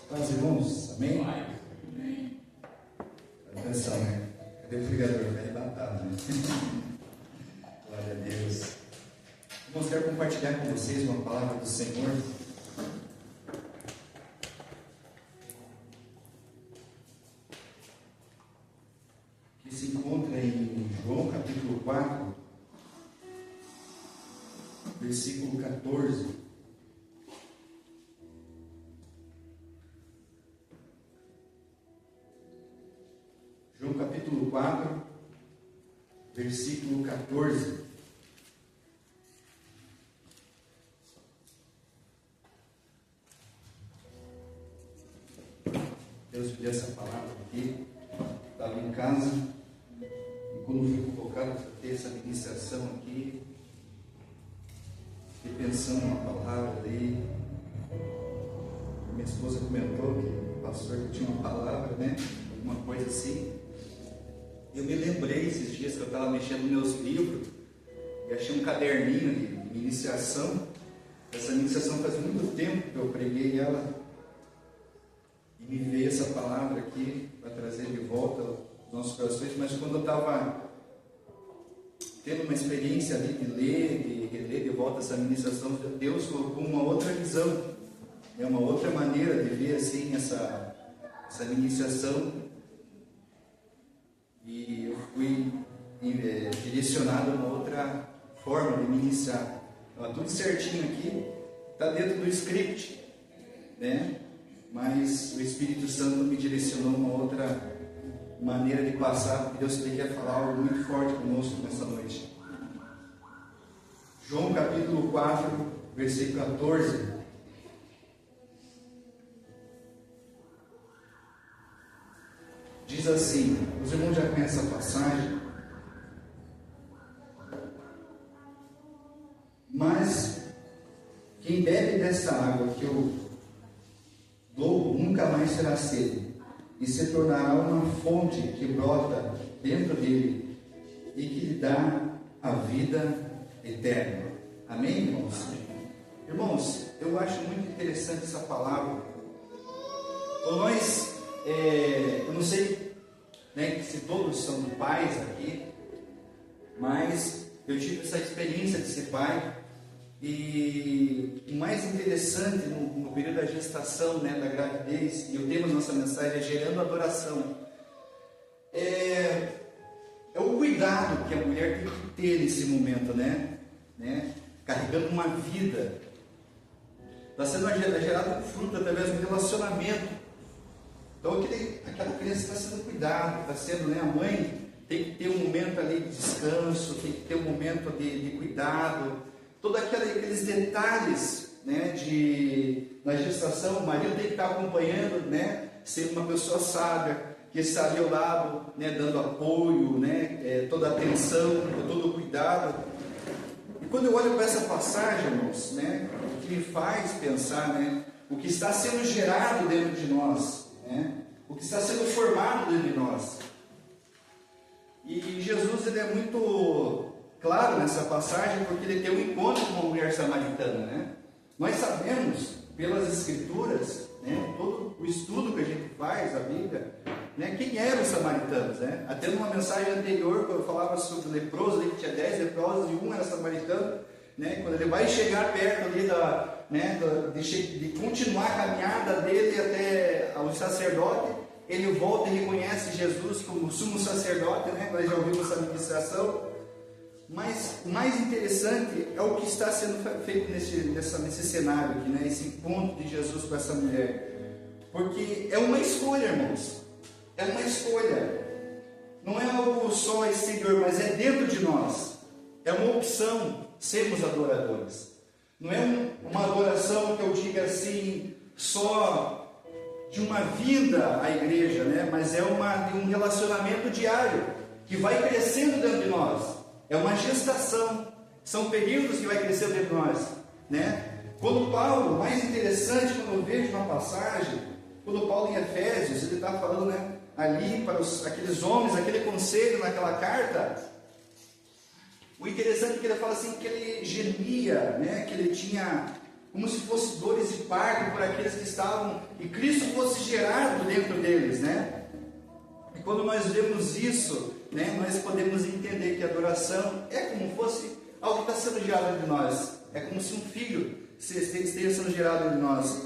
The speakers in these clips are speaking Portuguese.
Paz, irmãos, amém? Amém. Atenção, né? Cadê o pregador? Está arrebatado, né? Glória a Deus. Irmãos, quero compartilhar com vocês uma palavra do Senhor. Que se encontra em João capítulo 4, versículo 14. João capítulo 4, versículo 14. Deus me deu essa palavra aqui. Estava em casa e quando fui convocado para ter essa ministração aqui, fiquei pensando numa palavra ali. Minha esposa comentou que o pastor tinha uma palavra, né? Alguma coisa assim. Eu me lembrei esses dias que eu estava mexendo nos meus livros e achei um caderninho de ministração. Essa ministração faz muito tempo que eu preguei ela e me veio essa palavra aqui para trazer de volta os nossos corações. Mas quando eu estava tendo uma experiência ali de ler, de reler de volta essa ministração, Deus colocou uma outra visão, uma outra maneira de ver assim essa ministração. E eu fui direcionado a uma outra forma de ministrar. Então, tudo certinho aqui, está dentro do script, né? Mas o Espírito Santo me direcionou a uma outra maneira de passar, porque Deus quer falar algo muito forte conosco nessa noite. João capítulo 4, versículo 14. Diz assim, os irmãos já conhecem essa passagem, mas quem bebe dessa água que eu dou nunca mais será sede, e se tornará uma fonte que brota dentro dele e que lhe dá a vida eterna. Amém, irmãos? Irmãos, eu acho muito interessante essa palavra. Então nós... eu não sei, né, se todos são pais aqui, mas eu tive essa experiência de ser pai. E o mais interessante no período da gestação, né, da gravidez, e o tema da nossa mensagem é gerando adoração, é o cuidado que a mulher tem que ter nesse momento, né? Carregando uma vida. Está sendo gerado um fruto através do relacionamento. Então aquela criança está sendo cuidada, está sendo, né, a mãe tem que ter um momento ali de descanso, tem que ter um momento de cuidado, todos aqueles detalhes, né, na gestação. O marido tem que estar acompanhando, né, sendo uma pessoa sábia, que está ali ao lado, né, dando apoio, né, toda a atenção, todo o cuidado. E quando eu olho para essa passagem, irmãos, né, o que me faz pensar, né, o que está sendo gerado dentro de nós, o que está sendo formado dentro de nós. E Jesus, ele é muito claro nessa passagem, porque ele tem um encontro com uma mulher samaritana, né? Nós sabemos pelas escrituras, né, todo o estudo que a gente faz da Bíblia, né, quem eram os samaritanos, né? Até numa mensagem anterior, quando eu falava sobre leproso, que tinha 10 leprosos e um era samaritano, né? Quando ele vai chegar perto ali de continuar a caminhada dele até ao sacerdote, ele volta e reconhece Jesus como sumo sacerdote, né? Nós já ouvimos essa ministração. Mas o mais interessante é o que está sendo feito nesse cenário aqui, né? Esse encontro de Jesus com essa mulher. Porque é uma escolha, irmãos. É uma escolha. Não é algo só exterior, mas é dentro de nós. É uma opção sermos adoradores. Não é uma adoração que eu diga assim, só de uma vinda à igreja, né? Mas é de um relacionamento diário que vai crescendo dentro de nós. É uma gestação, são períodos que vai crescendo dentro de nós, né? Quando Paulo, mais interessante, quando eu vejo uma passagem, quando Paulo em Efésios, ele está falando, né, ali para aqueles homens, aquele conselho naquela carta, o interessante é que ele fala assim, que ele gemia, né, que ele tinha como se fosse dores de parto por aqueles que estavam, e Cristo fosse gerado dentro deles, né? E quando nós vemos isso, né, nós podemos entender que a adoração é como fosse algo que está sendo gerado de nós. É como se um filho esteja sendo gerado de nós.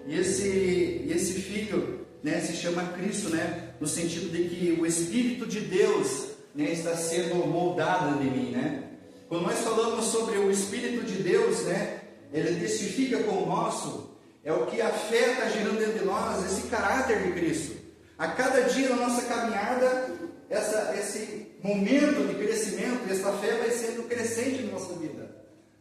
E esse filho, né, se chama Cristo, né, no sentido de que o Espírito de Deus, né, está sendo moldado em mim, né? Quando nós falamos sobre o Espírito de Deus, né, ele testifica com o nosso, é o que a fé está gerando dentro de nós, esse caráter de Cristo. A cada dia na nossa caminhada, esse momento de crescimento, essa fé vai sendo crescente na nossa vida,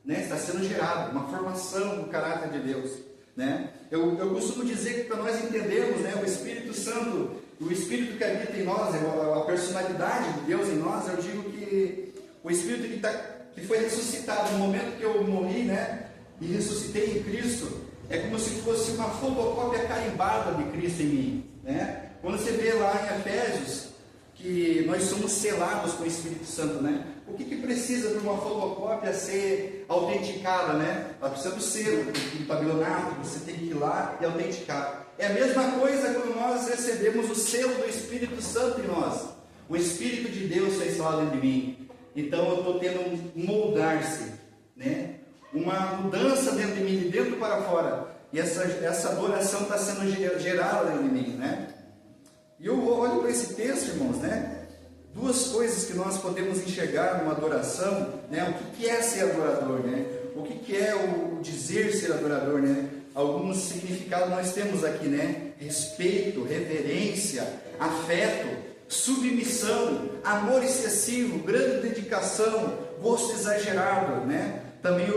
né? Está sendo gerado, uma formação do caráter de Deus, né? Eu costumo dizer que para nós entendermos, né, o Espírito Santo, o Espírito que habita em nós, a personalidade de Deus em nós, eu digo que o Espírito que foi ressuscitado no momento que eu morri, né, e ressuscitei em Cristo, é como se fosse uma fotocópia carimbada de Cristo em mim, né? Quando você vê lá em Efésios que nós somos selados com o Espírito Santo, né? O que precisa para uma fotocópia ser autenticada, né? Ela precisa do selo, do tabelionato, você tem que ir lá e autenticar. É a mesma coisa quando nós recebemos o selo do Espírito Santo em nós. O Espírito de Deus foi instalado dentro de mim. Então eu estou tendo um moldar-se, né? Uma mudança dentro de mim, de dentro para fora. E essa adoração está sendo gerada dentro de mim, né? E eu olho para esse texto, irmãos, né? Duas coisas que nós podemos enxergar numa adoração, né? O que é ser adorador, né? O que é o dizer ser adorador, né? Alguns significados nós temos aqui, né? Respeito, reverência, afeto, submissão, amor excessivo, grande dedicação, gosto exagerado, né? Também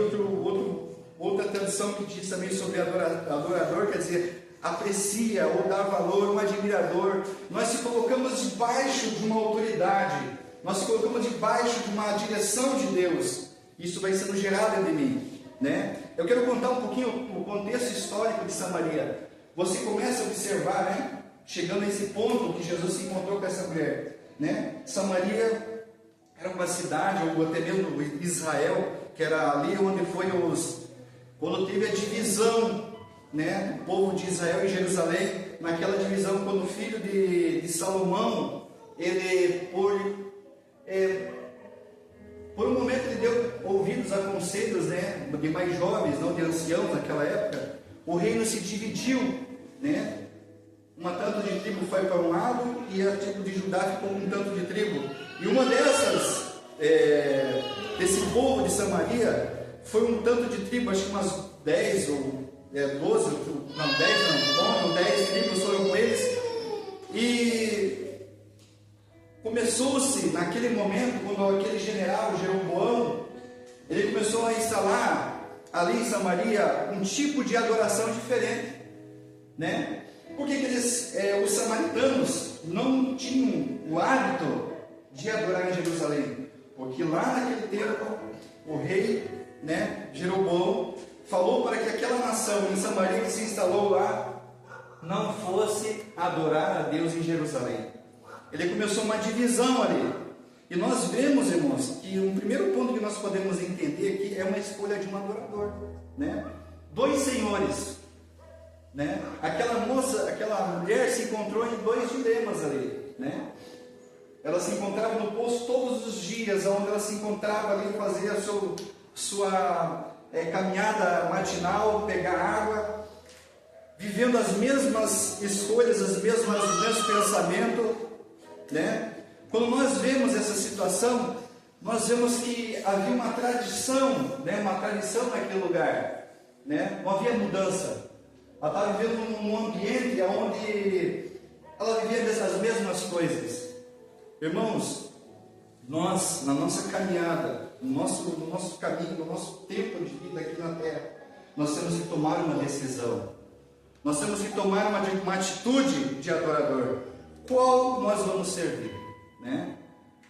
outra tradução que diz também sobre adorador, quer dizer, aprecia ou dá valor, um admirador. Nós se colocamos debaixo de uma autoridade, nós se colocamos debaixo de uma direção de Deus. Isso vai sendo gerado em mim, né? Eu quero contar um pouquinho o contexto histórico de Samaria. Você começa a observar, né? Chegando a esse ponto que Jesus se encontrou com essa mulher, né? Samaria era uma cidade, ou até mesmo Israel, que era ali onde foi quando teve a divisão, né, o povo de Israel e Jerusalém, naquela divisão, quando o filho de Salomão, ele por um momento ele deu ouvidos a conselhos, né, de mais jovens, não de anciãos naquela época, o reino se dividiu, né, uma tanto de tribo foi para um lado e a tribo de Judá ficou com um tanto de tribo, e uma desse povo de Samaria foi um tanto de tribo, acho que umas 10 ou 12, não, 10 não, 10 tribos foram com eles, e começou-se naquele momento, quando aquele general Jeroboão, ele começou a instalar ali em Samaria um tipo de adoração diferente, né? Porque os samaritanos não tinham o hábito de adorar em Jerusalém, porque lá naquele tempo o rei, né, Jeroboão, falou para que aquela nação em Samaria que se instalou lá não fosse adorar a Deus em Jerusalém. Ele começou uma divisão ali. E nós vemos, irmãos, que um primeiro ponto que nós podemos entender aqui é uma escolha de um adorador, né? Dois senhores, né? Aquela mulher se encontrou em dois dilemas ali, né? Ela se encontrava no poço todos os dias, onde ela se encontrava ali, fazia a sua caminhada matinal, pegar água, vivendo as mesmas escolhas, os mesmos pensamentos, né? Quando nós vemos essa situação, nós vemos que havia uma tradição, né? Uma tradição naquele lugar, né? Não havia mudança. Ela estava vivendo num ambiente onde ela vivia as mesmas coisas. Irmãos, nós, na nossa caminhada, no nosso caminho, no nosso tempo de vida aqui na Terra, nós temos que tomar uma decisão. Nós temos que tomar uma atitude de adorador. Qual nós vamos servir, né?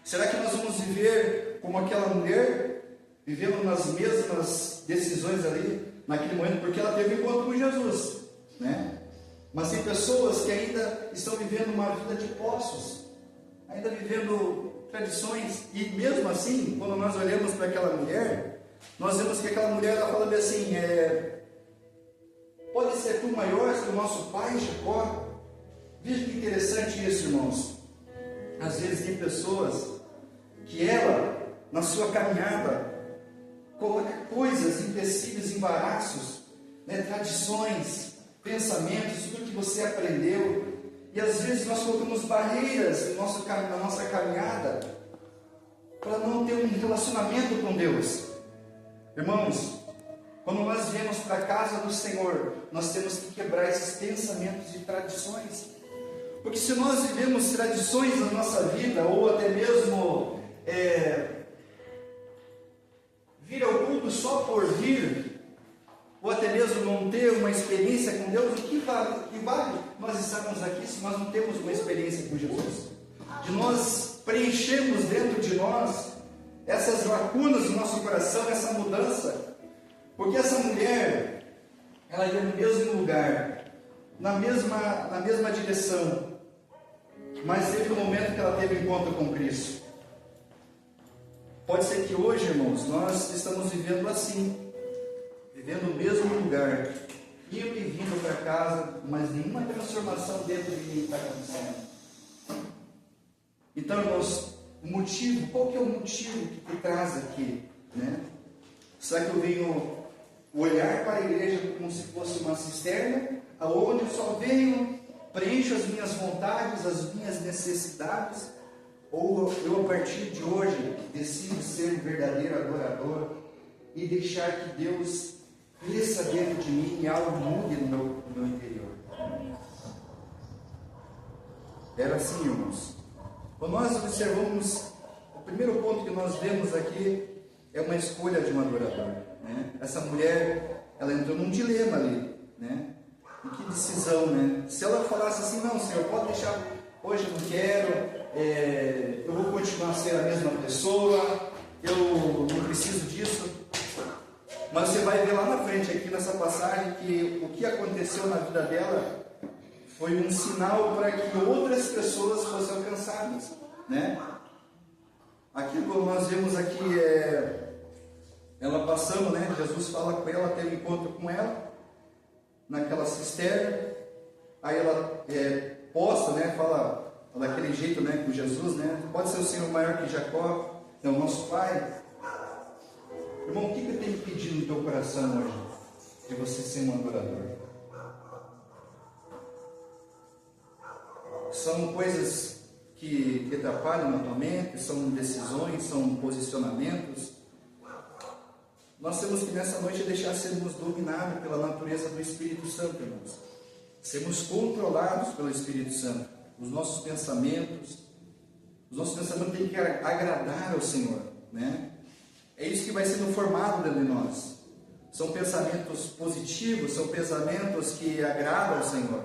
Será que nós vamos viver como aquela mulher, vivendo nas mesmas decisões ali, naquele momento, porque ela teve encontro com Jesus, né? Mas tem pessoas que ainda estão vivendo uma vida de poços, ainda vivendo tradições, e mesmo assim, quando nós olhamos para aquela mulher, nós vemos que aquela mulher, ela fala assim, Pode ser tu maior que o nosso pai Jacó. Veja que interessante isso, irmãos. Às vezes tem pessoas que ela, na sua caminhada, coloca coisas, empecilhos, embaraços, né, tradições, pensamentos, tudo que você aprendeu. E às vezes nós colocamos barreiras na nossa caminhada para não ter um relacionamento com Deus. Irmãos, quando nós viemos para a casa do Senhor, nós temos que quebrar esses pensamentos e tradições. Porque se nós vivemos tradições na nossa vida, ou até mesmo vir ao culto só por vir, ou até mesmo não ter uma experiência com Deus, o que vale nós estarmos aqui se nós não temos uma experiência com Jesus? De nós preenchermos dentro de nós essas lacunas do nosso coração, essa mudança. Porque essa mulher, ela ia no mesmo lugar, na mesma direção, mas teve um momento que ela teve encontro com Cristo. Pode ser que hoje, irmãos, nós estamos vivendo assim, vivendo no mesmo lugar, indo e vindo para casa, mas nenhuma transformação dentro de mim está acontecendo. Então, irmãos, o motivo, qual que é o motivo que te traz aqui, né? Será que eu venho olhar para a igreja como se fosse uma cisterna, aonde eu só venho, preencho as minhas vontades, as minhas necessidades, ou eu, a partir de hoje, decido ser um verdadeiro adorador e deixar que Deus cresça dentro de mim e algo mude no meu interior? Era assim, irmãos. Quando nós observamos, o primeiro ponto que nós vemos aqui é uma escolha de um adorador, né? Essa mulher, ela entrou num dilema ali, né? E que decisão, né? Se ela falasse assim, não, Senhor, pode deixar, hoje eu não quero, eu vou continuar a ser a mesma pessoa, eu não preciso disso. Mas você vai ver lá na frente, aqui nessa passagem, que o que aconteceu na vida dela foi um sinal para que outras pessoas fossem alcançadas, né? Aqui, como nós vemos aqui, ela passando, né? Jesus fala com ela, teve encontro com ela, naquela cisterna, aí ela posta, né? Fala daquele jeito, né? Com Jesus, né? Pode ser o Senhor maior que Jacó, é o nosso Pai. Irmão, o que eu tenho pedido no teu coração hoje? De você ser um adorador. São coisas que atrapalham na tua mente, são decisões, são posicionamentos. Nós temos que nessa noite deixar sermos dominados pela natureza do Espírito Santo, irmãos. Sermos controlados pelo Espírito Santo. Os nossos pensamentos têm que agradar ao Senhor, né? É isso que vai sendo formado dentro de nós. São pensamentos positivos, são pensamentos que agradam ao Senhor.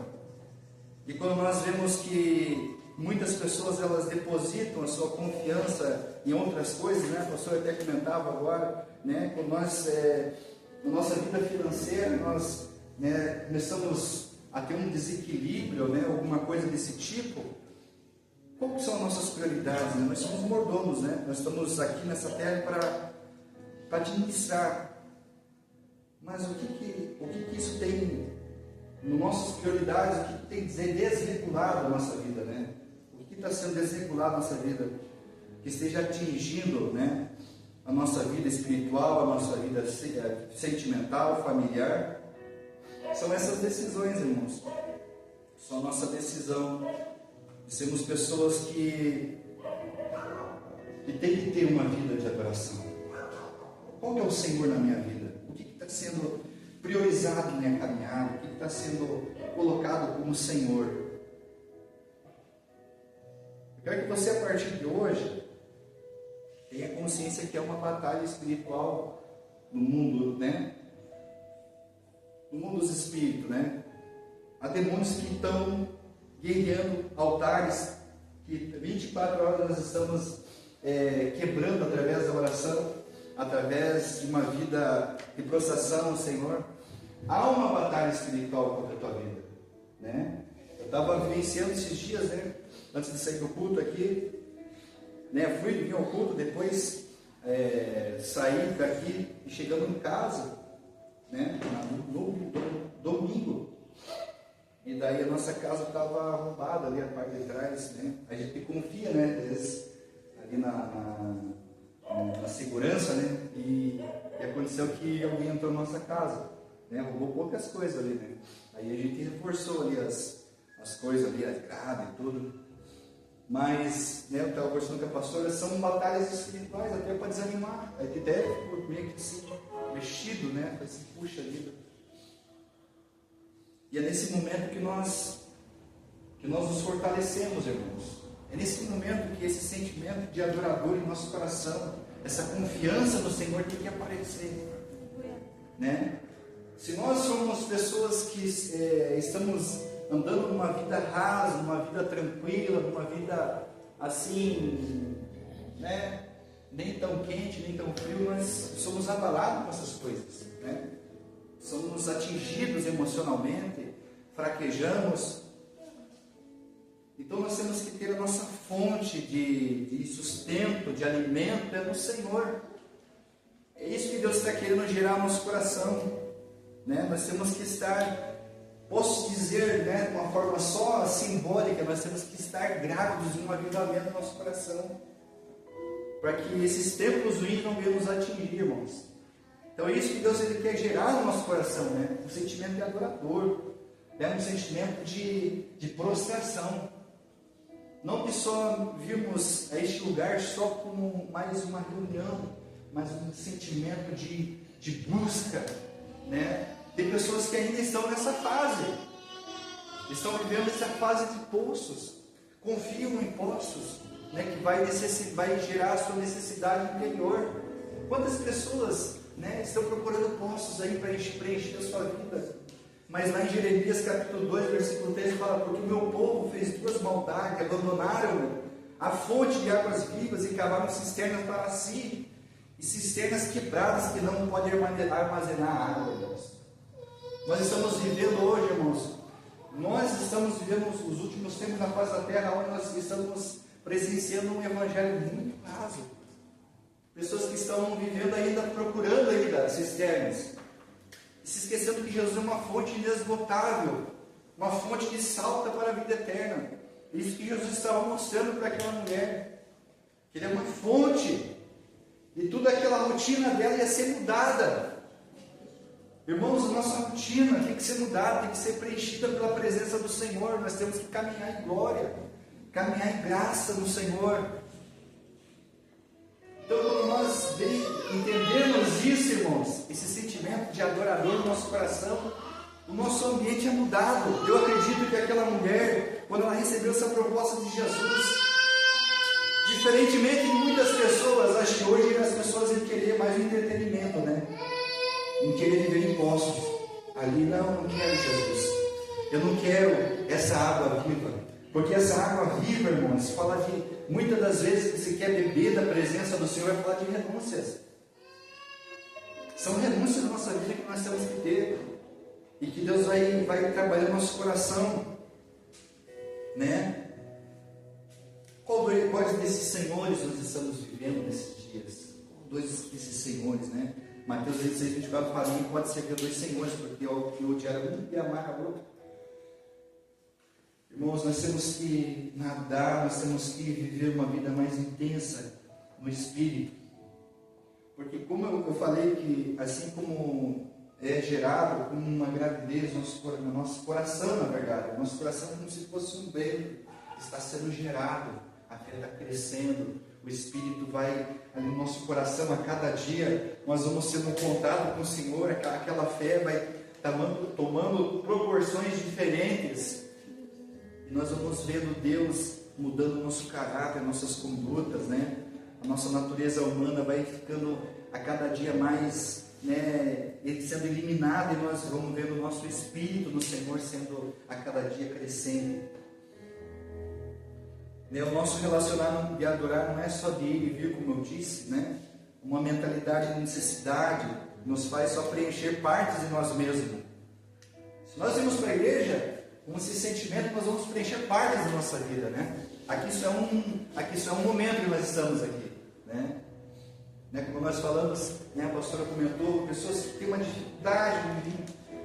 E quando nós vemos que muitas pessoas elas depositam a sua confiança em outras coisas, né? O pastor até comentava agora, né? Quando nós, na nossa vida financeira, nós, né, começamos a ter um desequilíbrio, né? Alguma coisa desse tipo. Quais são as nossas prioridades? Né? Nós somos mordomos, né? Nós estamos aqui nessa terra para administrar. Mas o que isso tem nas nossas prioridades? O que tem desregulado a nossa vida, né? O que está sendo desregulado a nossa vida? Que esteja atingindo, né, a nossa vida espiritual, a nossa vida sentimental, familiar. São essas decisões, irmãos. São a nossa decisão de sermos pessoas que tem que ter uma vida de adoração. Qual que é o Senhor na minha vida? O que está sendo priorizado na minha caminhada? O que está sendo colocado como Senhor? Eu quero que você, a partir de hoje, tenha consciência que é uma batalha espiritual no mundo, né? No mundo dos espíritos, né? Há demônios que estão guerreando altares, que 24 horas nós estamos quebrando através da oração, através de uma vida de prostração ao Senhor. Há uma batalha espiritual contra a tua vida, né? Eu estava vivenciando esses dias, né? Antes de sair do culto aqui, né? Fui vir ao culto, depois saí daqui e chegando em casa, né? No domingo. E daí a nossa casa estava arrombada ali, a parte de trás, né? A gente confia, né? Às vezes, ali na segurança, né? E aconteceu que alguém entrou na nossa casa, né? Roubou poucas coisas ali, né? Aí a gente reforçou ali as coisas ali, as grades e tudo. Mas, né, eu estava conversando com a pastora, são batalhas espirituais, até para desanimar. Aí até ficou meio que assim, mexido, né? Assim, puxa vida. E é nesse momento que nós nos fortalecemos, irmãos. É nesse momento que esse sentimento de adorador em nosso coração, essa confiança no Senhor tem que aparecer, né? Se nós somos pessoas que estamos andando numa vida rasa, numa vida tranquila, numa vida assim, né? Nem tão quente, nem tão frio, nós somos abalados com essas coisas, né? Somos atingidos emocionalmente, fraquejamos. Então nós temos que ter a nossa fonte de sustento, de alimento, é no Senhor. É isso que Deus está querendo gerar no nosso coração, né? Nós temos que estar, posso dizer, né, de uma forma só simbólica, nós temos que estar grávidos de um avivamento no nosso coração, para que esses tempos ruins não venham nos atingir, irmãos. Então é isso que Deus ele quer gerar no nosso coração, né? Um sentimento de adorador, né? Um sentimento de prostração. Não que só vimos a este lugar só como mais uma reunião, mas um sentimento de busca, né? Tem pessoas que ainda estão nessa fase, estão vivendo essa fase de poços, confiam em poços, né? Que vai gerar a sua necessidade interior. Quantas pessoas, né, estão procurando poços aí para preencher a sua vida? Mas lá em Jeremias capítulo 2, versículo 13 fala: porque o meu povo fez duas maldades, abandonaram a fonte de águas vivas e cavaram cisternas para si, e cisternas quebradas que não podem armazenar água, irmãos. Nós estamos vivendo hoje, irmãos, nós estamos vivendo os últimos tempos na face da terra, onde nós estamos presenciando um evangelho muito raso. Pessoas que estão vivendo ainda, procurando ainda cisternas, se esquecendo que Jesus é uma fonte inesgotável, uma fonte que salta para a vida eterna. Isso que Jesus estava mostrando para aquela mulher, que Ele é uma fonte, e toda aquela rotina dela ia ser mudada. Irmãos, a nossa rotina tem que ser mudada, tem que ser preenchida pela presença do Senhor. Nós temos que caminhar em glória, caminhar em graça no Senhor. Então, quando nós entendemos isso, irmãos, esse sentimento de adorador no nosso coração, o nosso ambiente é mudado. Eu acredito que aquela mulher, quando ela recebeu essa proposta de Jesus, diferentemente de muitas pessoas, acho que hoje as pessoas iam querer mais um entretenimento, né? Não querer viver em poços. Ali, não quero Jesus. Eu não quero essa água viva. Porque essa água viva, irmãos, fala de, muitas das vezes que você quer beber da presença do Senhor, vai falar de renúncias. São renúncias na nossa vida que nós temos que ter. E que Deus vai trabalhar no nosso coração. Né? Quais desses senhores nós estamos vivendo nesses dias? Dois desses senhores, né? Mateus 26, 24 fala que pode servir dois senhores, porque o que odiar um e amar a outro. Irmãos, nós temos que nadar, nós temos que viver uma vida mais intensa no Espírito. Porque como eu falei que assim como é gerado como uma gravidez no nosso coração, na verdade, nosso coração é como se fosse um bebê que está sendo gerado, a fé está crescendo, o Espírito vai ali no nosso coração a cada dia, nós vamos sendo contados com o Senhor, aquela fé vai tomando proporções diferentes, e nós vamos vendo Deus mudando o nosso caráter, nossas condutas, né? A nossa natureza humana vai ficando a cada dia mais, né, sendo eliminada, e nós vamos vendo o nosso Espírito no Senhor sendo a cada dia crescendo. O nosso relacionamento de adorar não é só de ir e vir, como eu disse, né? Uma mentalidade de necessidade nos faz só preencher partes de nós mesmos. Se nós irmos para a igreja com esse sentimento, nós vamos preencher partes da nossa vida, né? Aqui só é um momento que nós estamos aqui, né? Como nós falamos, né, a pastora comentou, pessoas que têm uma dificuldade,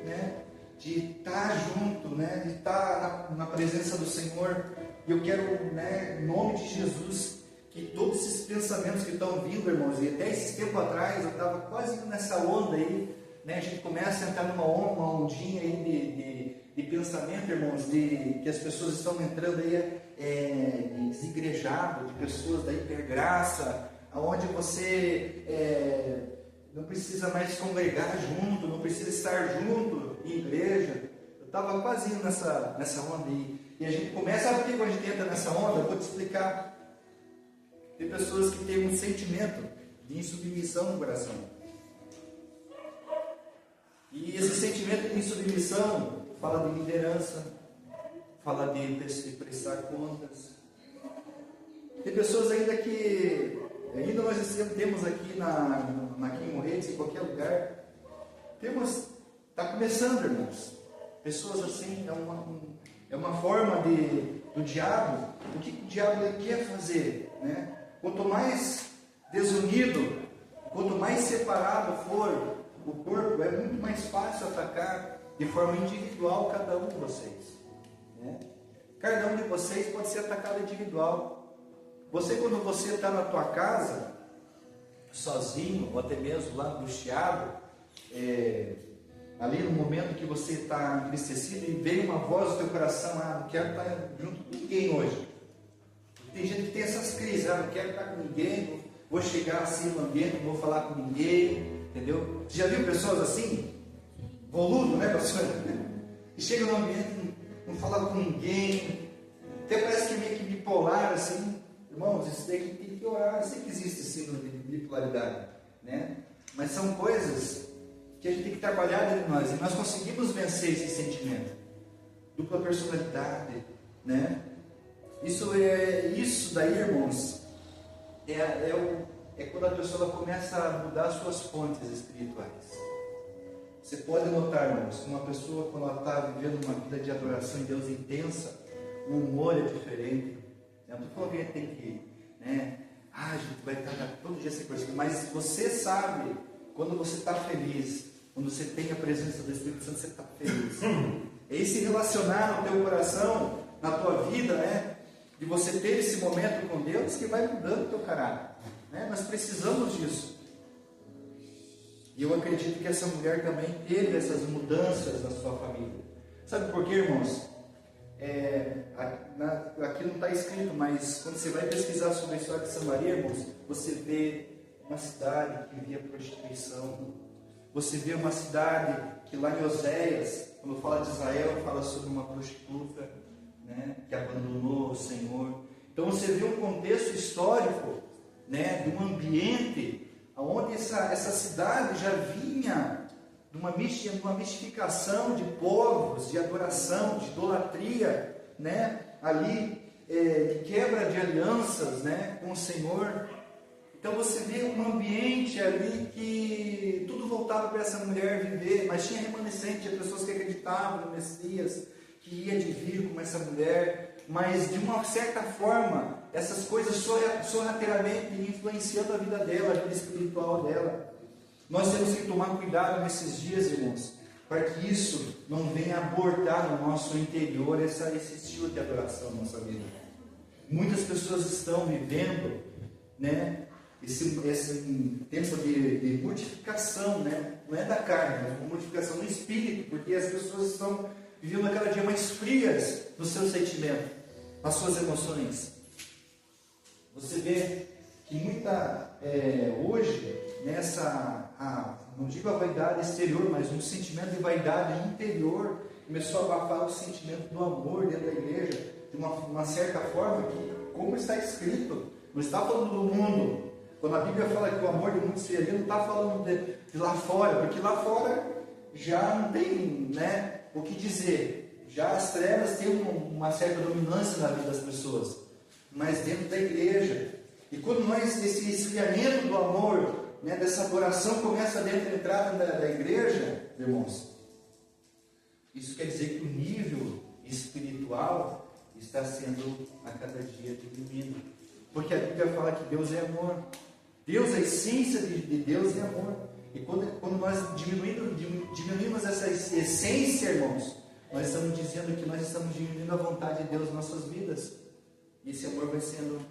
né? de estar junto, né, de estar na presença do Senhor. E eu quero, né, em nome de Jesus, que todos esses pensamentos que estão vindo, irmãos, e até esse tempo atrás eu estava quase nessa onda aí, né, a gente começa a entrar numa ondinha aí de pensamento, irmãos, que as pessoas estão entrando aí desigrejado, de pessoas da hipergraça, onde você não precisa mais congregar junto, não precisa estar junto em igreja. Eu estava quase indo nessa onda aí. E a gente começa, sabe por que quando a gente entra nessa onda? Eu vou te explicar. Tem pessoas que têm um sentimento de insubmissão no coração. E esse sentimento de insubmissão fala de liderança, fala de prestar contas. Tem pessoas ainda que, ainda nós temos aqui aqui em Morretes, em qualquer lugar, está começando, irmãos. Pessoas assim, é uma forma do diabo. O que o diabo quer fazer, né? Quanto mais desunido, quanto mais separado for o corpo, é muito mais fácil atacar de forma individual cada um de vocês, né? Cada um de vocês pode ser atacado individual. Quando você está na tua casa, sozinho, ou até mesmo lá angustiado, ali no momento que você está entristecido e vem uma voz do teu coração, não quero estar junto com ninguém hoje. Tem gente que tem essas crises, não quero estar com ninguém, vou chegar assim no ambiente, não vou falar com ninguém, entendeu? Você já viu pessoas assim? Voludo, né, pastor? E chega no ambiente, não fala com ninguém, até parece que meio que bipolar, assim. Irmãos, isso daí tem que orar. Eu sei que existe síndrome de bipolaridade, né? Mas são coisas que a gente tem que trabalhar dentro de nós. E nós conseguimos vencer esse sentimento. Dupla personalidade, né? Isso daí, irmãos, é quando a pessoa começa a mudar as suas fontes espirituais. Você pode notar, irmãos, que uma pessoa, quando ela está vivendo uma vida de adoração em Deus intensa, o humor é diferente. Não estou falando que a gente tem que, né? A gente vai estar todo dia sem perceber, mas você sabe quando você está feliz, quando você tem a presença do Espírito Santo, você está feliz. É esse relacionar no teu coração, na tua vida, né? De você ter esse momento com Deus que vai mudando o teu caráter, né? Nós precisamos disso. E eu acredito que essa mulher também teve essas mudanças na sua família. Sabe por quê, irmãos? Aqui não está escrito, mas quando você vai pesquisar sobre a história de Samaria, irmãos, você vê uma cidade que via prostituição. Você vê uma cidade que lá em Oséias, quando fala de Israel, fala sobre uma prostituta, né, que abandonou o Senhor. Então você vê um contexto histórico, né, de um ambiente onde essa cidade já vinha de uma mistificação de povos, de adoração, de idolatria, né, ali, de quebra de alianças, né, com o Senhor. Então você vê um ambiente ali que tudo voltava para essa mulher viver, mas tinha remanescente, tinha pessoas que acreditavam no Messias, que ia de vir como essa mulher, mas de uma certa forma, essas coisas sorrateiramente influenciando a vida dela, a vida espiritual dela. Nós temos que tomar cuidado nesses dias, irmãos, para que isso não venha abortar no nosso interior esse estilo de adoração na nossa vida. Muitas pessoas estão vivendo, né, esse tempo de mortificação, né? Não é da carne, mas uma mortificação no espírito, porque as pessoas estão vivendo cada dia mais frias no seu sentimento, nas suas emoções. Você vê que hoje, não digo a vaidade exterior, mas um sentimento de vaidade interior começou a abafar o sentimento do amor dentro da igreja, de uma certa forma que, como está escrito, não está falando do mundo. Quando a Bíblia fala que o amor de muitos se alheia, não está falando de lá fora, porque lá fora já não tem, né, o que dizer. Já as trevas têm uma certa dominância na vida das pessoas, mas dentro da igreja. E quando esse esfriamento do amor, né, dessa adoração começa dentro da entrada da igreja, irmãos, isso quer dizer que o nível espiritual está sendo a cada dia diminuindo. Porque a Bíblia fala que Deus é amor. Deus, a essência de Deus é amor. E quando nós diminuímos essa essência, irmãos, nós estamos dizendo que nós estamos diminuindo a vontade de Deus em nossas vidas. E esse amor vai sendo,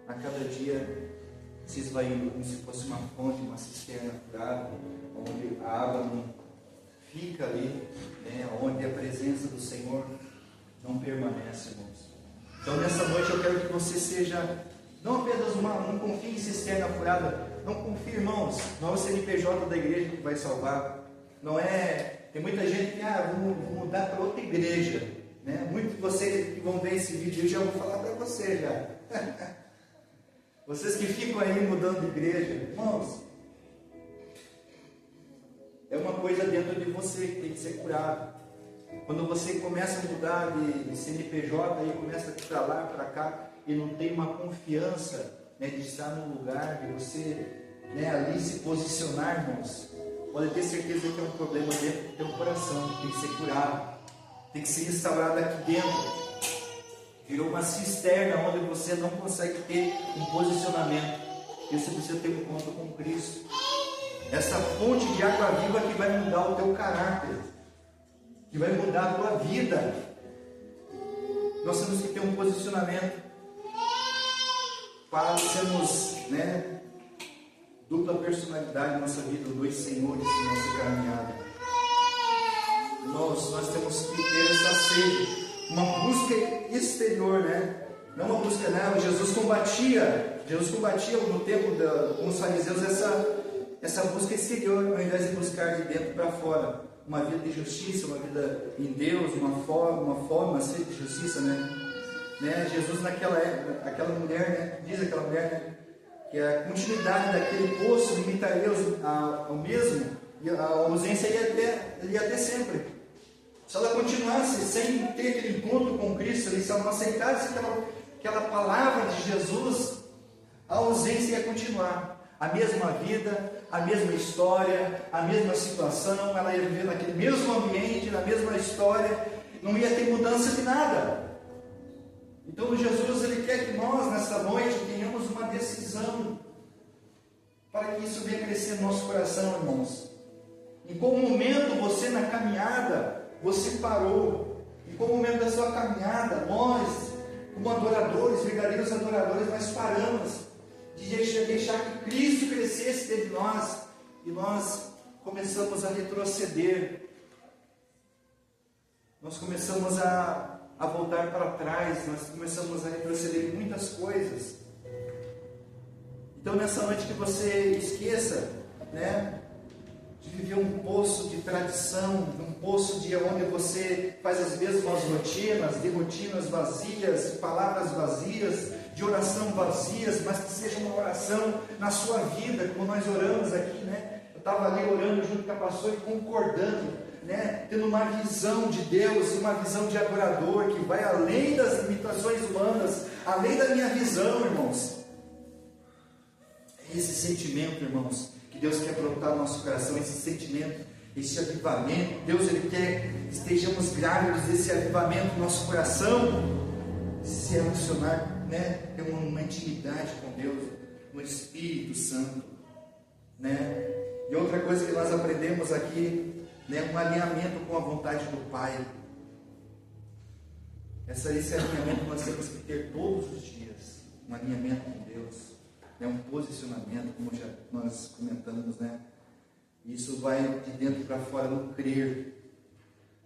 a cada dia, se esvaindo, como se fosse uma fonte, uma cisterna furada, onde a água não fica ali, né, onde a presença do Senhor não permanece, irmãos. Então, nessa noite eu quero que você seja, não apenas não confie em cisterna furada, não confie, irmãos, não é o CNPJ da igreja que vai salvar, não é, tem muita gente que, vou mudar para outra igreja, né? Muitos de vocês que vão ver esse vídeo, eu já vou falar para você já, vocês que ficam aí mudando de igreja, irmãos, é uma coisa dentro de você que tem que ser curado. Quando você começa a mudar de CNPJ, aí começa para lá, para cá, e não tem uma confiança, né, de estar no lugar, de você, né, ali se posicionar, irmãos, pode ter certeza que é um problema dentro do teu coração, que tem que ser curado, tem que ser restaurado aqui dentro. Virou uma cisterna onde você não consegue ter um posicionamento, e você precisa ter um encontro com Cristo. Essa fonte de água viva que vai mudar o teu caráter, que vai mudar a tua vida. Nós temos que ter um posicionamento para sermos, né, dupla personalidade na nossa vida, dois senhores na nossa caminhada. Nós temos que ter essa sede, uma busca exterior, né? Não uma busca, não. Jesus combatia no tempo com os fariseus essa busca exterior, ao invés de buscar de dentro para fora. Uma vida de justiça, uma vida em Deus, uma forma ser de justiça, né? Jesus naquela época, aquela mulher, né? Diz aquela mulher, né? Que a continuidade daquele poço limitaria ao mesmo, e a ausência ia até sempre. Se ela continuasse sem ter aquele encontro com Cristo, se ela não aceitasse aquela palavra de Jesus, a ausência ia continuar. A mesma vida, a mesma história, a mesma situação, ela ia viver naquele mesmo ambiente, na mesma história, não ia ter mudança de nada. Então Jesus, Ele quer que nós, nessa noite, tenhamos uma decisão, para que isso venha crescer no nosso coração, irmãos. Em qual momento você na caminhada, você parou? Em qual momento da sua caminhada, nós, como adoradores, verdadeiros adoradores, nós paramos de deixar que Cristo crescesse dentro de nós, e nós começamos a retroceder, nós começamos a voltar para trás, nós começamos a retroceder em muitas coisas. Então, nessa noite, que você esqueça, né, de viver um poço de tradição, um poço de onde você faz as mesmas rotinas, de rotinas vazias, de palavras vazias, de oração vazias, mas que seja uma oração na sua vida, como nós oramos aqui, né? Eu estava ali orando junto com a pastora e concordando, né? Tendo uma visão de Deus, uma visão de adorador, que vai além das limitações humanas, além da minha visão, irmãos. É esse sentimento, irmãos, que Deus quer brotar no nosso coração, esse sentimento, esse avivamento. Deus, Ele quer que estejamos grávidos desse avivamento no nosso coração, se emocionar, né? Ter uma intimidade com Deus, no Espírito Santo, né? E outra coisa que nós aprendemos aqui, né? Um alinhamento com a vontade do Pai. Esse alinhamento nós temos que ter todos os dias, um alinhamento com Deus, né? Um posicionamento, como já nós comentamos, né? Isso vai de dentro para fora no crer.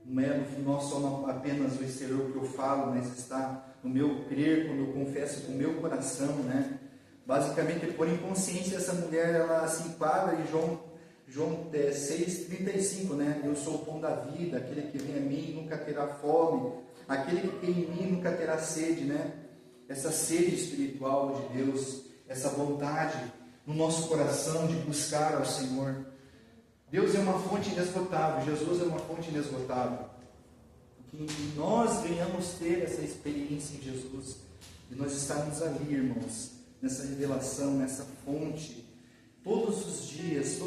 Não é só apenas o exterior que eu falo, mas está no meu crer, quando eu confesso com o meu coração, né? Basicamente, por inconsciência, essa mulher, ela se enquadra em João 6,35, né? Eu sou o pão da vida, aquele que vem a mim nunca terá fome, aquele que tem em mim nunca terá sede, né? Essa sede espiritual de Deus, essa vontade no nosso coração de buscar ao Senhor. Deus é uma fonte inesgotável, Jesus é uma fonte inesgotável. Que nós venhamos ter essa experiência em Jesus, de nós estarmos ali, irmãos, nessa revelação, nessa fonte, todos os dias,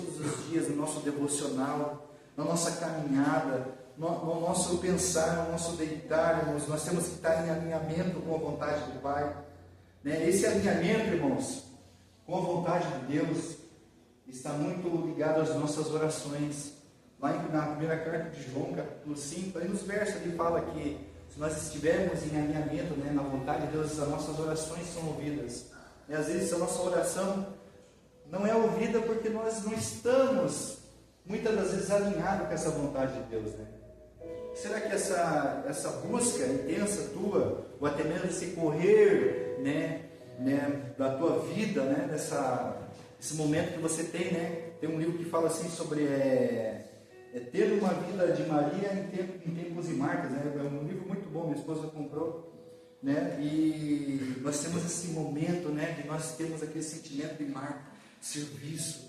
no nosso devocional, na nossa caminhada, no nosso pensar, no nosso deitar, irmãos, nós temos que estar em alinhamento com a vontade do Pai, né? Esse alinhamento, irmãos, com a vontade de Deus, está muito ligado às nossas orações. Lá na primeira carta de João, capítulo 5, aí nos versos ele fala que se nós estivermos em alinhamento, né, na vontade de Deus, as nossas orações são ouvidas. E às vezes a nossa oração não é ouvida porque nós não estamos, muitas das vezes, alinhados com essa vontade de Deus, né? Será que essa busca intensa tua, ou até mesmo esse correr, né, da tua vida, né, esse momento que você tem, né? Tem um livro que fala assim sobre ter uma vida de Maria em tempos e marcas, né? É um livro muito bom, minha esposa comprou, né? E nós temos esse momento, né, de nós temos aquele sentimento de marca, serviço,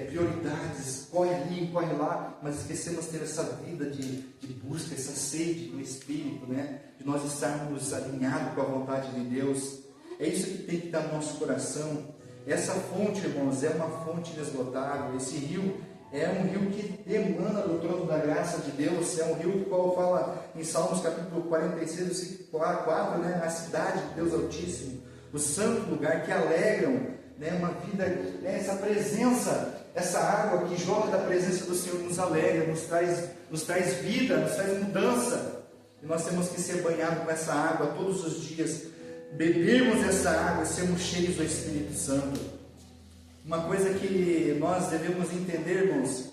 prioridades, corre ali, corre lá, mas esquecemos de ter essa vida de busca, essa sede do Espírito, né? De nós estarmos alinhados com a vontade de Deus. É isso que tem que estar no nosso coração. Essa fonte, irmãos, é uma fonte inesgotável. Esse rio é um rio que emana do trono da graça de Deus. É um rio do qual fala em Salmos capítulo 46, versículo 4, né? A cidade de Deus Altíssimo, o santo lugar, que alegram, né, uma vida, né, essa presença, essa água que jorra da presença do Senhor nos alegra, nos traz vida, nos traz mudança. E nós temos que ser banhados com essa água todos os dias, bebermos essa água e sermos cheios do Espírito Santo. Uma coisa que nós devemos entender, irmãos,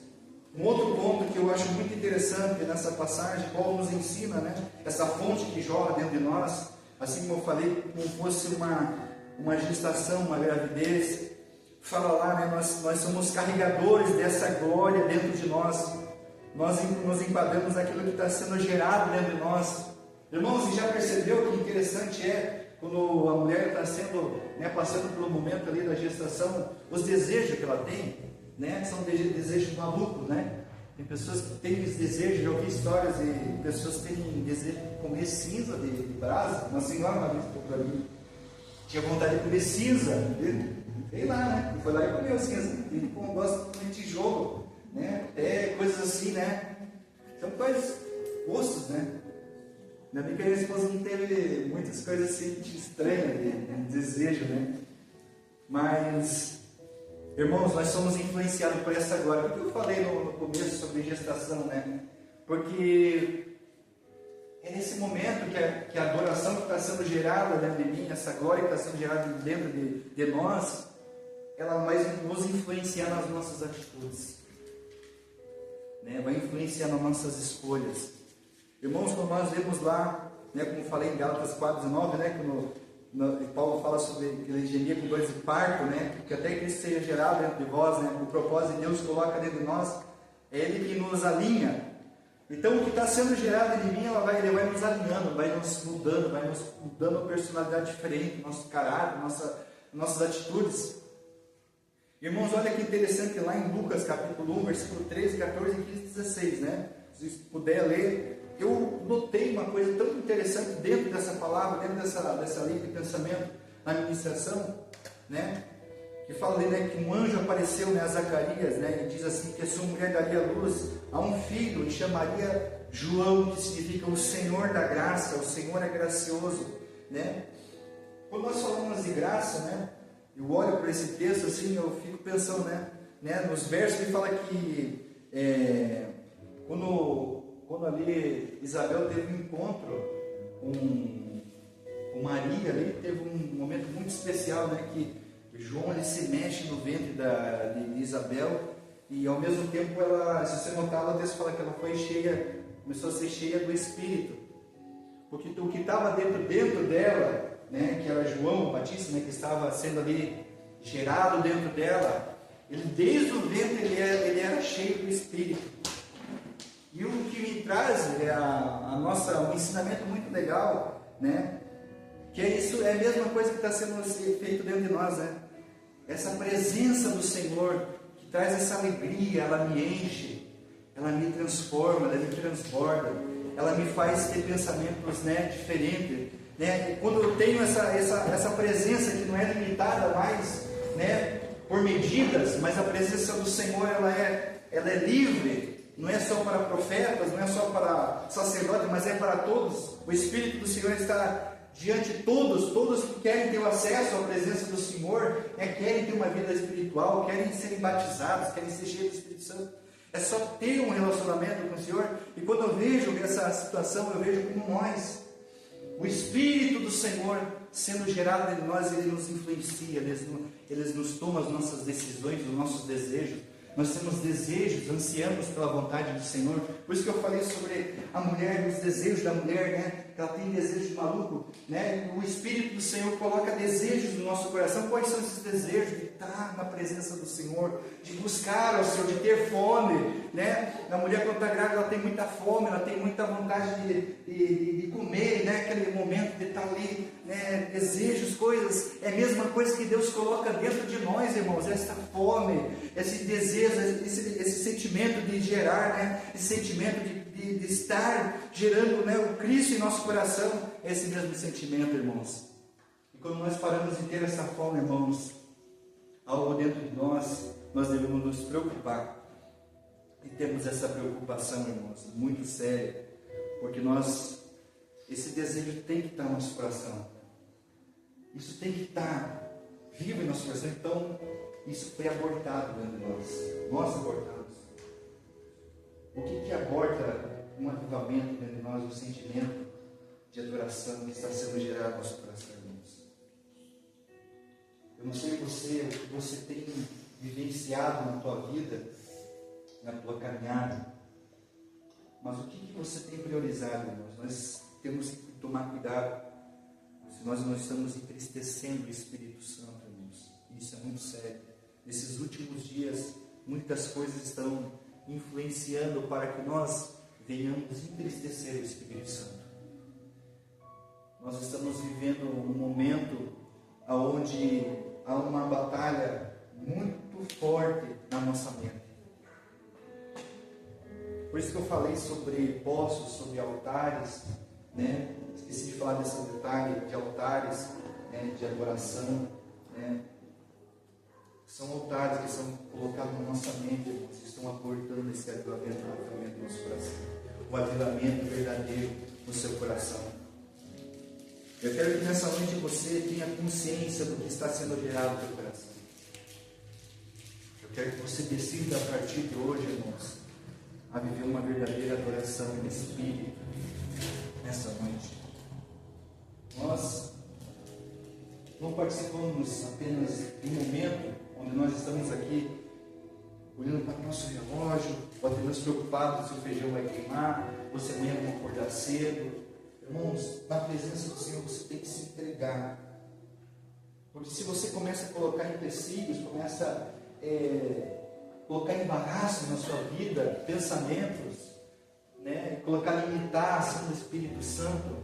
um outro ponto que eu acho muito interessante nessa passagem, Paulo nos ensina, né, essa fonte que jorra dentro de nós, assim como eu falei, como fosse uma gestação, uma gravidez. Fala lá, né, nós somos carregadores dessa glória dentro de nós. Nós nos enquadramos naquilo que está sendo gerado dentro de nós. Irmãos, você já percebeu que interessante é quando a mulher está sendo, né, passando pelo momento ali da gestação, os desejos que ela tem, né, são desejos malucos, né? Tem pessoas que têm esse desejo, já ouvi histórias de pessoas que têm desejo de comer cinza de brasa. Uma senhora uma vez falou para mim, tinha vontade de comer cinza, sei lá, né? E foi lá e comeu cinza. E como gosta de comer tijolo, né? Até coisas assim, né? São coisas, gostos, né? Ainda bem que a minha esposa não teve muitas coisas assim estranhas de desejo, né? Mas, irmãos, nós somos influenciados por essa glória. Por que eu falei no começo sobre gestação, né? Porque é nesse momento que a adoração que está sendo gerada dentro de mim, essa glória que está sendo gerada dentro de nós, ela vai nos influenciar nas nossas atitudes, né? Vai influenciar nas nossas escolhas. Irmãos, quando nós lemos lá, né, como falei em Gálatas 4:19, né, quando Paulo fala sobre que ele gemia com dores de parto, né, que até Cristo seja gerado dentro de vós, né, o propósito de Deus coloca dentro de nós, é Ele que nos alinha. Então, o que está sendo gerado em mim, ele vai nos alinhando, vai nos mudando uma personalidade diferente, nosso caráter, nossas atitudes. Irmãos, olha que interessante lá em Lucas capítulo 1, versículo 13, 14, 15 e 16, né? Se puder ler, eu notei uma coisa tão interessante dentro dessa palavra, dentro dessa linha de pensamento, na ministração, né? Que fala ali, né, que um anjo apareceu, né, a Zacarias, né, e diz assim, que a sua mulher daria luz a um filho e chamaria João, que significa o Senhor da graça, o Senhor é gracioso, né? Quando nós falamos de graça, né, eu olho para esse texto assim, eu fico pensando, né, nos versos que fala que quando ali Isabel teve um encontro com Maria, ali teve um momento muito especial, né, que João ele se mexe no ventre de Isabel, e ao mesmo tempo ela, se você notar, o texto fala que ela foi cheia, começou a ser cheia do Espírito, porque o que estava dentro dela, né, que era João Batista, né, que estava sendo ali gerado dentro dela, ele desde o ventre ele era cheio do Espírito. E o que me traz um ensinamento muito legal, né, que isso é a mesma coisa que está sendo feito dentro de nós, né? Essa presença do Senhor que traz essa alegria, ela me enche, ela me transforma, ela me transborda, ela me faz ter pensamentos, né, diferentes, né? Quando eu tenho essa presença que não é limitada mais, né, por medidas, mas a presença do Senhor ela é livre. Não é só para profetas, não é só para sacerdotes, mas é para todos. O Espírito do Senhor está diante de todos que querem ter o acesso à presença do Senhor, querem ter uma vida espiritual, querem serem batizados, querem ser cheios do Espírito Santo. É só ter um relacionamento com o Senhor. E quando eu vejo essa situação, eu vejo como nós, o Espírito do Senhor sendo gerado em nós, Ele nos influencia, Ele nos toma as nossas decisões, os nossos desejos. Nós temos desejos, ansiamos pela vontade do Senhor. Por isso que eu falei sobre a mulher, os desejos da mulher, né? Ela tem desejos malucos, né? O Espírito do Senhor coloca desejos no nosso coração. Quais são esses desejos? De estar na presença do Senhor, de buscar ao Senhor, de ter fome, né? A mulher quando está grávida, ela tem muita fome, ela tem muita vontade de comer, né? Aquele momento de estar ali, né? Desejos, coisas. É a mesma coisa que Deus coloca dentro de nós, irmãos. Essa fome, esse desejo, esse sentimento de gerar, né? Esse sentimento de estar gerando, né, o Cristo em nosso coração, esse mesmo sentimento, irmãos. E quando nós paramos de ter essa fome, irmãos, algo dentro de nós devemos nos preocupar. E temos essa preocupação, irmãos, muito séria, porque esse desejo tem que estar no nosso coração. Isso tem que estar vivo em nosso coração. Então, isso foi abortado dentro de nós. Nós abortamos. O que aborta um avivamento dentro de nós, um sentimento de adoração que está sendo gerado no nosso coração, irmãos? Eu não sei você, o que você tem vivenciado na tua vida, na tua caminhada, mas o que você tem priorizado, irmãos? Nós temos que tomar cuidado, se nós não estamos entristecendo o Espírito Santo, irmãos. Isso é muito sério. Nesses últimos dias, muitas coisas estão influenciando para que nós venhamos entristecer o Espírito Santo. Nós estamos vivendo um momento onde há uma batalha muito forte na nossa mente. Por isso que eu falei sobre poços, sobre altares, né? Esqueci de falar desse detalhe de altares, né? De adoração, né? São altares que são colocados na nossa mente, irmãos, que estão aportando esse avivamento no nosso coração. O avivamento verdadeiro no seu coração. Eu quero que nessa noite você tenha consciência do que está sendo gerado no seu coração. Eu quero que você decida a partir de hoje, irmãos, a viver uma verdadeira adoração no Espírito nessa noite. Nós não participamos apenas de um momento onde nós estamos aqui olhando para o nosso relógio, ou até nos preocupados se o feijão vai queimar, ou se amanhã vamos acordar cedo. Irmãos, na presença do Senhor você tem que se entregar. Porque se você começa a colocar empecilhos, começa a colocar embaraços na sua vida, pensamentos, né, colocar limitação do Espírito Santo,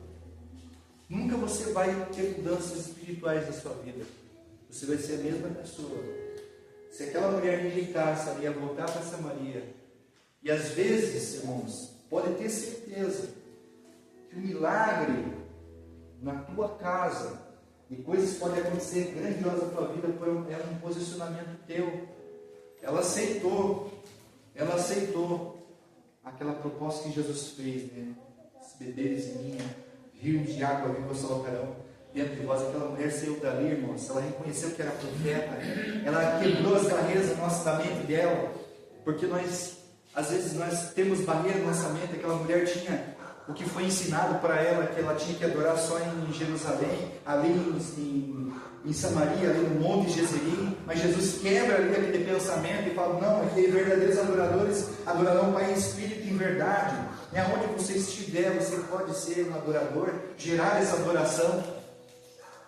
nunca você vai ter mudanças espirituais na sua vida. Você vai ser a mesma pessoa. Se aquela mulher rejeitasse, ela ia voltar para Samaria. E às vezes, irmãos, pode ter certeza que o milagre na tua casa e coisas podem acontecer grandiosas na tua vida é um posicionamento teu. Ela aceitou aquela proposta que Jesus fez, né? Se beberes em mim, rios de água viva salvarão dentro de vós. Aquela mulher saiu dali, irmãos, ela reconheceu que era profeta, ela quebrou as barreiras da mente dela, porque às vezes nós temos barreiras na nossa mente. Aquela mulher tinha o que foi ensinado para ela, que ela tinha que adorar só em Jerusalém, ali em Samaria, ali no Monte Gezerim, mas Jesus quebra ali aquele pensamento e fala, não, aqueles verdadeiros adoradores adorarão o Pai em espírito e em verdade. E aonde você estiver, você pode ser um adorador, gerar essa adoração.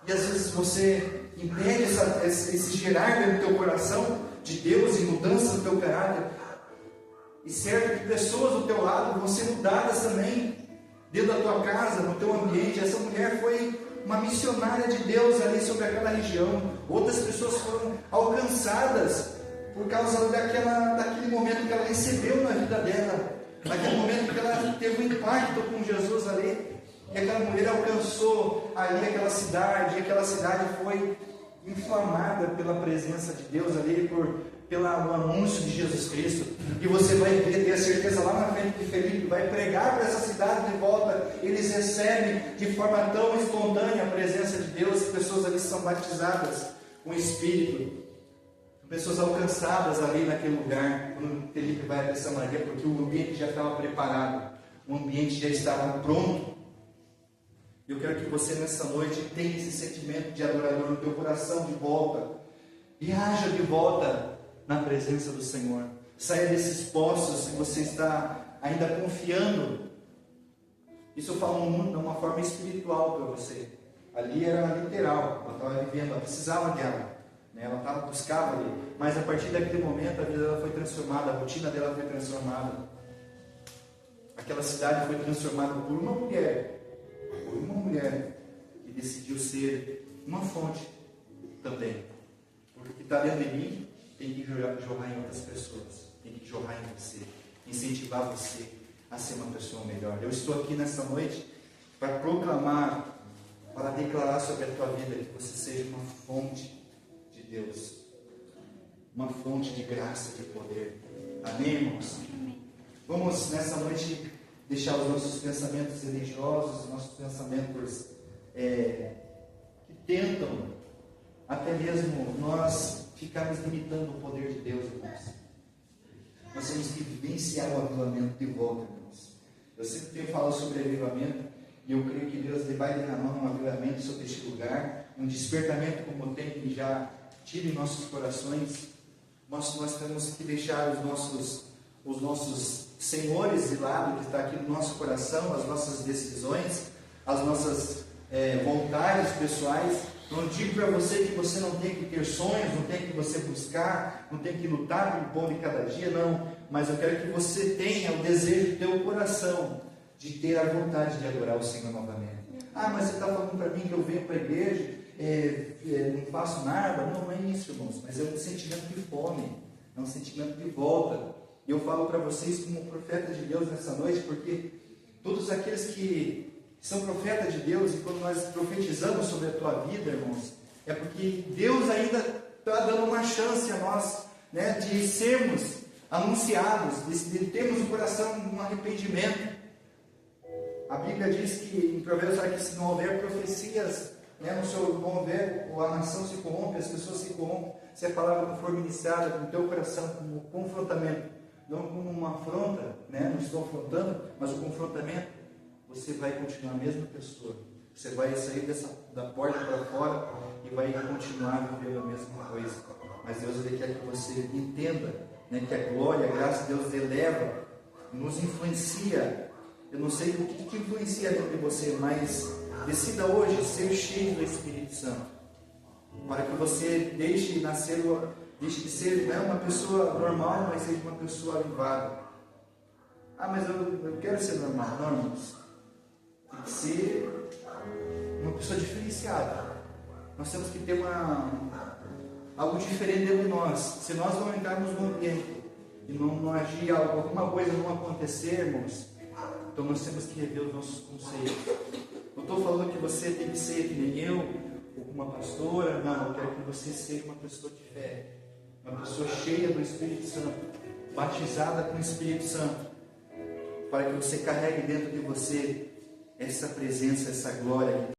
E às vezes você impede esse gerar dentro do teu coração de Deus e mudança no teu caráter. E certo que pessoas do teu lado vão ser mudadas também, dentro da tua casa, no teu ambiente. Essa mulher foi uma missionária de Deus ali sobre aquela região. Outras pessoas foram alcançadas por causa daquele momento que ela recebeu na vida dela, naquele momento que ela teve um impacto com Jesus ali. E aquela mulher alcançou ali aquela cidade, e aquela cidade foi inflamada pela presença de Deus ali, pelo anúncio de Jesus Cristo, e você vai ter a certeza lá na frente de Felipe, vai pregar para essa cidade de volta, eles recebem de forma tão espontânea a presença de Deus, as pessoas ali são batizadas com o Espírito, pessoas alcançadas ali naquele lugar, quando Felipe vai até Samaria, porque o ambiente já estava preparado, o ambiente já estava pronto. Eu quero que você nessa noite tenha esse sentimento de adorador no teu coração de volta, e haja de volta na presença do Senhor. Saia desses poços se você está ainda confiando. Isso eu falo de uma forma espiritual para você. Ali era literal, ela estava vivendo, ela precisava de água, né? Ela buscava ali, mas a partir daquele momento a vida dela foi transformada, a rotina dela foi transformada. Aquela cidade foi transformada por uma mulher que decidiu ser uma fonte também. Porque o que está dentro de mim tem que jorrar em outras pessoas, tem que jorrar em você, incentivar você a ser uma pessoa melhor. Eu estou aqui nessa noite para proclamar, para declarar sobre a tua vida que você seja uma fonte de Deus, uma fonte de graça, de poder. Amém, irmãos? Vamos nessa noite deixar os nossos pensamentos religiosos, os nossos pensamentos que tentam até mesmo nós ficarmos limitando o poder de Deus, irmãos. Nós temos que vivenciar o avivamento de volta, irmãos. Eu sempre tenho falado sobre avivamento, e eu creio que Deus vai derramar um avivamento sobre este lugar, um despertamento como tem que já tire nossos corações. Nós temos que deixar os nossos senhores de lado, que está aqui no nosso coração, as nossas decisões, as nossas vontades pessoais. Não digo para você que você não tem que ter sonhos, não tem que você buscar, não tem que lutar pelo pão de cada dia, não. Mas eu quero que você tenha o desejo do teu coração de ter a vontade de adorar o Senhor novamente. Ah, mas você está falando para mim que eu venho para a igreja, não faço nada. Não é isso, irmãos, mas é um sentimento de fome, é um sentimento de volta. E eu falo para vocês como profeta de Deus nessa noite, porque todos aqueles que são profetas de Deus, e quando nós profetizamos sobre a tua vida, irmãos, é porque Deus ainda está dando uma chance a nós, né, de sermos anunciados, de termos no coração um arrependimento. A Bíblia diz que em Provérbios que se não houver profecias, né, não houver, a nação se corrompe, as pessoas se corrompem, se a palavra não for ministrada no teu coração como confrontamento, não como uma afronta, né, não estou afrontando, mas o confrontamento, você vai continuar a mesma pessoa. Você vai sair da porta para fora e vai continuar vivendo a mesma coisa. Mas Deus quer que você entenda, né, que a glória, a graça de Deus eleva, nos influencia. Eu não sei o que te influencia dentro de você, mas decida hoje ser cheio do Espírito Santo, para que você deixe de ser, né, uma pessoa normal, mas seja uma pessoa avivada. Ah, mas eu quero ser normal. Não, irmãos. Tem que ser uma pessoa diferenciada. Nós temos que ter algo diferente dentro de nós. Se nós não entrarmos no ambiente e não agir, alguma coisa não acontecer, irmãos, então nós temos que rever os nossos conceitos. Não estou falando que você tem que ser que nem eu, ou uma pastora. Não, eu quero que você seja uma pessoa de fé, uma pessoa cheia do Espírito Santo, batizada com o Espírito Santo, para que você carregue dentro de você essa presença, essa glória